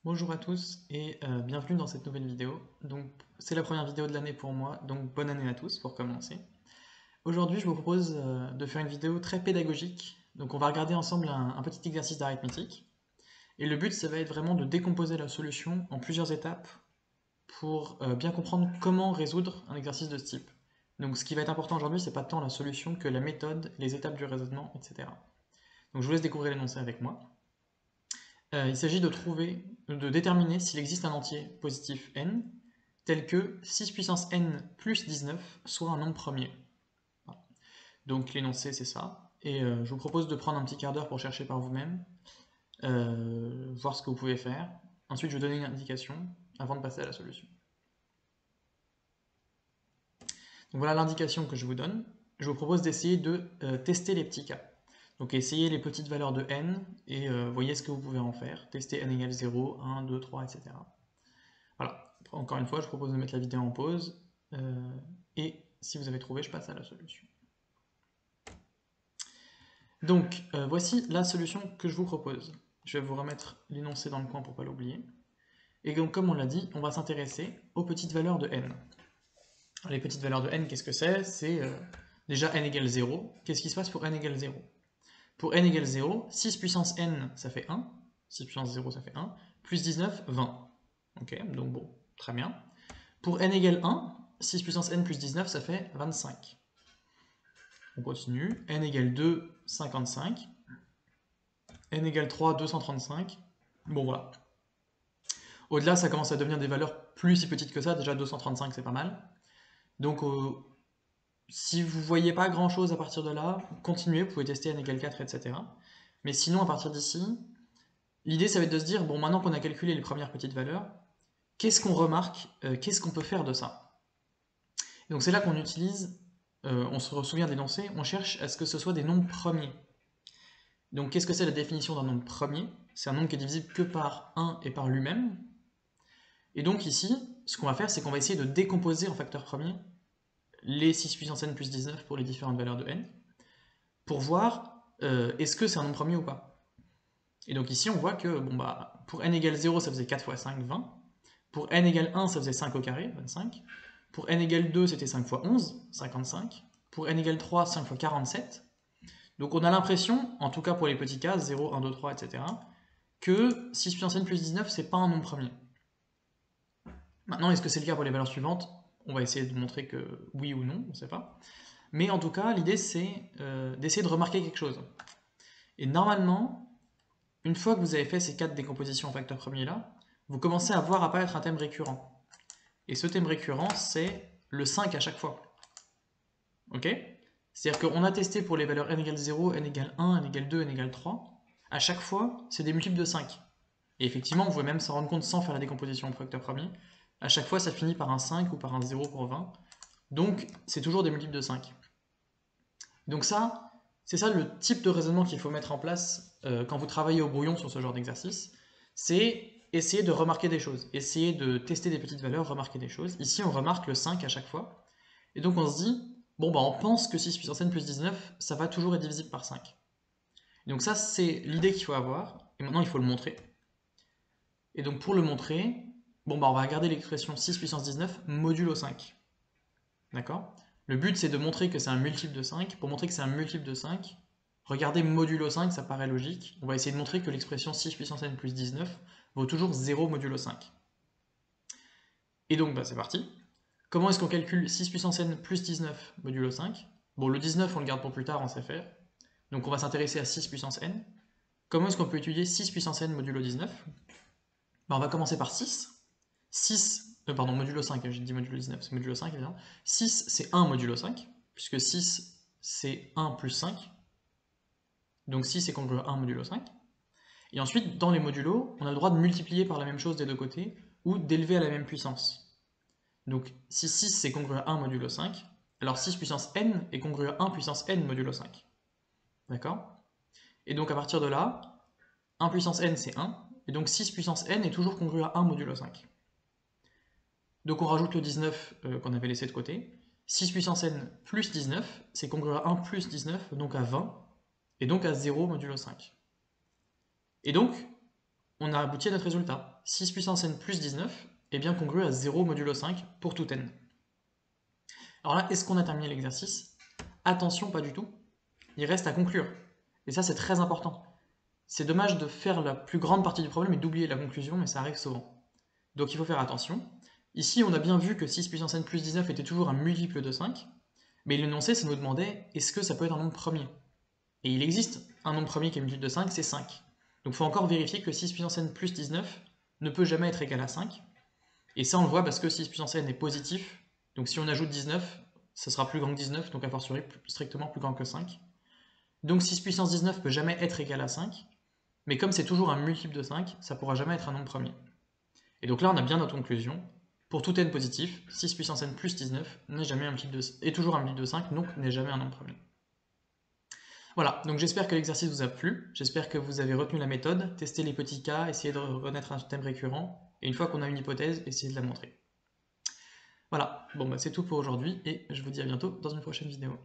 Bonjour à tous et bienvenue dans cette nouvelle vidéo. Donc c'est la première vidéo de l'année pour moi, donc bonne année à tous pour commencer. Aujourd'hui je vous propose de faire une vidéo très pédagogique. Donc on va regarder ensemble un petit exercice d'arithmétique. Et le but ça va être vraiment de décomposer la solution en plusieurs étapes pour bien comprendre comment résoudre un exercice de ce type. Donc ce qui va être important aujourd'hui c'est pas tant la solution que la méthode, les étapes du raisonnement, etc. Donc je vous laisse découvrir l'énoncé avec moi. Il s'agit de déterminer s'il existe un entier positif n, tel que 6 puissance n plus 19 soit un nombre premier. Voilà. Donc l'énoncé c'est ça, et je vous propose de prendre un petit quart d'heure pour chercher par vous-même, voir ce que vous pouvez faire. Ensuite je vais donner une indication avant de passer à la solution. Donc voilà l'indication que je vous donne. Je vous propose d'essayer de tester les petits cas. Donc essayez les petites valeurs de n et voyez ce que vous pouvez en faire. Testez n égale 0, 1, 2, 3, etc. Voilà, encore une fois, je propose de mettre la vidéo en pause. Et si vous avez trouvé, je passe à la solution. Donc, voici la solution que je vous propose. Je vais vous remettre l'énoncé dans le coin pour ne pas l'oublier. Et donc, comme on l'a dit, on va s'intéresser aux petites valeurs de n. Alors, les petites valeurs de n, qu'est-ce que c'est? C'est déjà n égale 0. Qu'est-ce qui se passe pour n égale 0? Pour n égale 0, 6 puissance n, ça fait 1. 6 puissance 0, ça fait 1. Plus 19, 20. Ok, donc bon, très bien. Pour n égale 1, 6 puissance n plus 19, ça fait 25. On continue. N égale 2, 55. N égale 3, 235. Bon, voilà. Au-delà, ça commence à devenir des valeurs plus si petites que ça. Déjà, 235, c'est pas mal. Donc, si vous voyez pas grand-chose à partir de là, continuez. Vous pouvez tester n égale 4, etc. Mais sinon, à partir d'ici, l'idée, ça va être de se dire, bon, maintenant qu'on a calculé les premières petites valeurs, qu'est-ce qu'on remarque? Qu'est-ce qu'on peut faire de ça? Et donc, c'est là qu'on utilise on se souvient d'énoncer, on cherche à ce que ce soit des nombres premiers. Donc qu'est-ce que c'est la définition d'un nombre premier? C'est un nombre qui est divisible que par 1 et par lui-même. Et donc ici, ce qu'on va faire, c'est qu'on va essayer de décomposer en facteurs premiers les 6 puissance n plus 19 pour les différentes valeurs de n, pour voir est-ce que c'est un nombre premier ou pas. Et donc ici, on voit que bon, bah, pour n égale 0, ça faisait 4 fois 5, 20. Pour n égale 1, ça faisait 5 au carré, 25. Pour n égale 2, c'était 5 fois 11, 55. Pour n égale 3, 5 fois 47. Donc on a l'impression, en tout cas pour les petits cas, 0, 1, 2, 3, etc., que 6 puissance n plus 19, c'est pas un nombre premier. Maintenant, est-ce que c'est le cas pour les valeurs suivantes? On va essayer de montrer que oui ou non, on ne sait pas. Mais en tout cas, l'idée c'est d'essayer de remarquer quelque chose. Et normalement, une fois que vous avez fait ces 4 décompositions en facteurs premiers là, vous commencez à voir apparaître un thème récurrent. Et ce thème récurrent, c'est le 5 à chaque fois. Ok? C'est-à-dire qu'on a testé pour les valeurs n égale 0, n égale 1, n égale 2, n égale 3. À chaque fois, c'est des multiples de 5. Et effectivement, vous pouvez même s'en rendre compte sans faire la décomposition en facteur premier. À chaque fois, ça finit par un 5 ou par un 0 pour 20. Donc, c'est toujours des multiples de 5. Donc ça, c'est ça le type de raisonnement qu'il faut mettre en place quand vous travaillez au brouillon sur ce genre d'exercice. C'est essayer de remarquer des choses, essayer de tester des petites valeurs, remarquer des choses. Ici, on remarque le 5 à chaque fois. Et donc, on se dit, bon, bah, on pense que 6 puissance n plus 19, ça va toujours être divisible par 5. Et donc ça, c'est l'idée qu'il faut avoir. Et maintenant, il faut le montrer. Et donc, pour le montrer, bon, bah, on va regarder l'expression 6 puissance 19 modulo 5. D'accord? Le but, c'est de montrer que c'est un multiple de 5. Pour montrer que c'est un multiple de 5, regardez modulo 5, ça paraît logique. On va essayer de montrer que l'expression 6 puissance n plus 19 vaut toujours 0 modulo 5. Et donc, bah, c'est parti. Comment est-ce qu'on calcule 6 puissance n plus 19 modulo 5? Bon, le 19, on le garde pour plus tard, on sait faire. Donc on va s'intéresser à 6 puissance n. Comment est-ce qu'on peut étudier 6 puissance n modulo 19? Ben, on va commencer par 6. 6, pardon, modulo 5, j'ai dit modulo 19, c'est modulo 5 évidemment. 6, c'est 1 modulo 5, puisque 6, c'est 1 plus 5. Donc 6 est congruent à 1 modulo 5. Et ensuite, dans les modulos, on a le droit de multiplier par la même chose des deux côtés, ou d'élever à la même puissance. Donc si 6 c'est congruent à 1 modulo 5, alors 6 puissance n est congruent à 1 puissance n modulo 5. D'accord? Et donc à partir de là, 1 puissance n c'est 1, et donc 6 puissance n est toujours congruent à 1 modulo 5. Donc on rajoute le 19 qu'on avait laissé de côté. 6 puissance n plus 19, c'est congruent à 1 plus 19, donc à 20, et donc à 0 modulo 5. Et donc, on a abouti à notre résultat. 6 puissance n plus 19 est bien congru à 0 modulo 5 pour tout n. Alors là, est-ce qu'on a terminé l'exercice? Attention, pas du tout. Il reste à conclure. Et ça, c'est très important. C'est dommage de faire la plus grande partie du problème et d'oublier la conclusion, mais ça arrive souvent. Donc il faut faire attention. Ici, on a bien vu que 6 puissance n plus 19 était toujours un multiple de 5, mais l'énoncé, ça nous demandait est-ce que ça peut être un nombre premier? Et il existe un nombre premier qui est multiple de 5, c'est 5. Donc il faut encore vérifier que 6 puissance n plus 19 ne peut jamais être égal à 5. Et ça, on le voit parce que 6 puissance n est positif. Donc si on ajoute 19, ça sera plus grand que 19, donc a fortiori strictement plus grand que 5. Donc 6 puissance 19 peut jamais être égal à 5. Mais comme c'est toujours un multiple de 5, ça ne pourra jamais être un nombre premier. Et donc là, on a bien notre conclusion. Pour tout n positif, 6 puissance n plus 19 est toujours un multiple de 5, donc n'est jamais un nombre premier. Voilà, donc j'espère que l'exercice vous a plu, j'espère que vous avez retenu la méthode, testez les petits cas, essayez de reconnaître un thème récurrent, et une fois qu'on a une hypothèse, essayez de la montrer. Voilà, bon bah c'est tout pour aujourd'hui, et je vous dis à bientôt dans une prochaine vidéo.